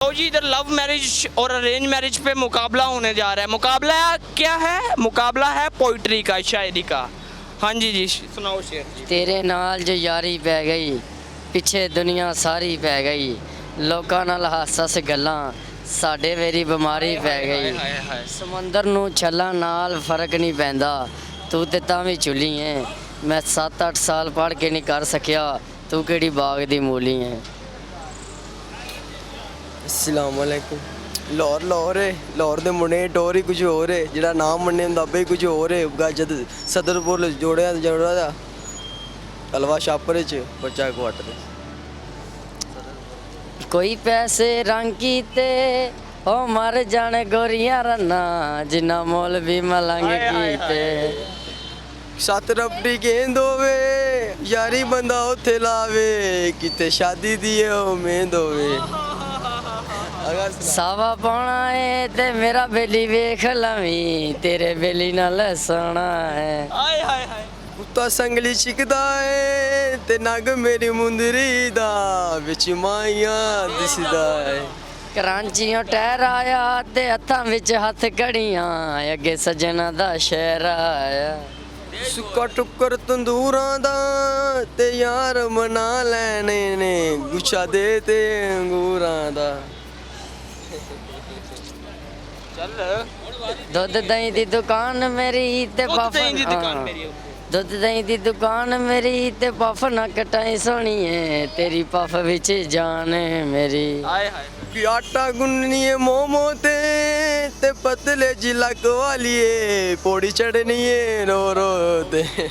तो जी इधर love marriage और अरेंज मैरिज पे मुकाबला होने जा रहा है। मुकाबला क्या है? मुकाबला है पोइट्री का, शायरी का। हाँ जी सुनाओ शेर जी। तेरे नाल जो यारी पै गई, पिछे दुनिया सारी पै गई, लोकां नाल हੱਸ ਗੱਲਾਂ ਸਾਡੇ ਮੇਰੀ ਬਿਮਾਰੀ ਪੈ ਗਈ। ਸਮੁੰਦਰ ਨੂੰ ਛੱਲਾਂ ਨਾਲ ਫਰਕ ਨਹੀਂ ਪੈਂਦਾ, ਤੂੰ ਤੇ ਤਾਂ ਵੀ ਚੁੱਲੀ ਹੈ। ਮੈਂ 7-8 ਸਾਲ ਪੜ੍ਹ ਕੇ ਨਹੀਂ ਕਰ ਸਕਿਆ, ਤੂੰ ਕਿਹੜੀ ਬਾਗ ਦੀ ਮੂਲੀ ਹੈ। अस्सलामुअलैकुम। लाहौर लाहौर है, लाहौर दे मुंडे टोर ही कुछ होर है, जेड़ा नाम मन्ने हुंदा बे कुछ होर है। जद सदरपुर जोड़िया दा हलवा छापर च बच्चा क्वार्टर। कोई पैसे रंग कीते ओ मर जाने गोरियां रन्ना, जिन्ना मोल भी मलंग कीते। सत रबड़ी गेंद होवे, यारी बंदा उत्थे लावे, किते शादी दी ओ मेंद होवे। सावा पाना है ते मेरा बेली वेख लवी, तेरे बेली नाल सोना है। हाय हाय हाय। कुत्ता संगली छिकदा है ते नग मेरी मुंदरी दा, विच माइया दिसदा है। करांचियों टहर आया ते हत्थां विच हत्थ कड़ियां, अगे सजना दा शहर आया। सुक्का टुक्कर तंदूरां दा ते यार मना लैने ने, गुच्छा दे ते अंगूरां दा। दुध दही दी दुकान मेरी ते पफ, दुध दही दी दुकान मेरी ते पफ ना कटाई सोनी है, तेरी पफ विच जान है मेरी। कि आटा गुन्नी है मोमो ते पतले जिलक वाली है, पौड़ी चढ़नी है रो रो ते।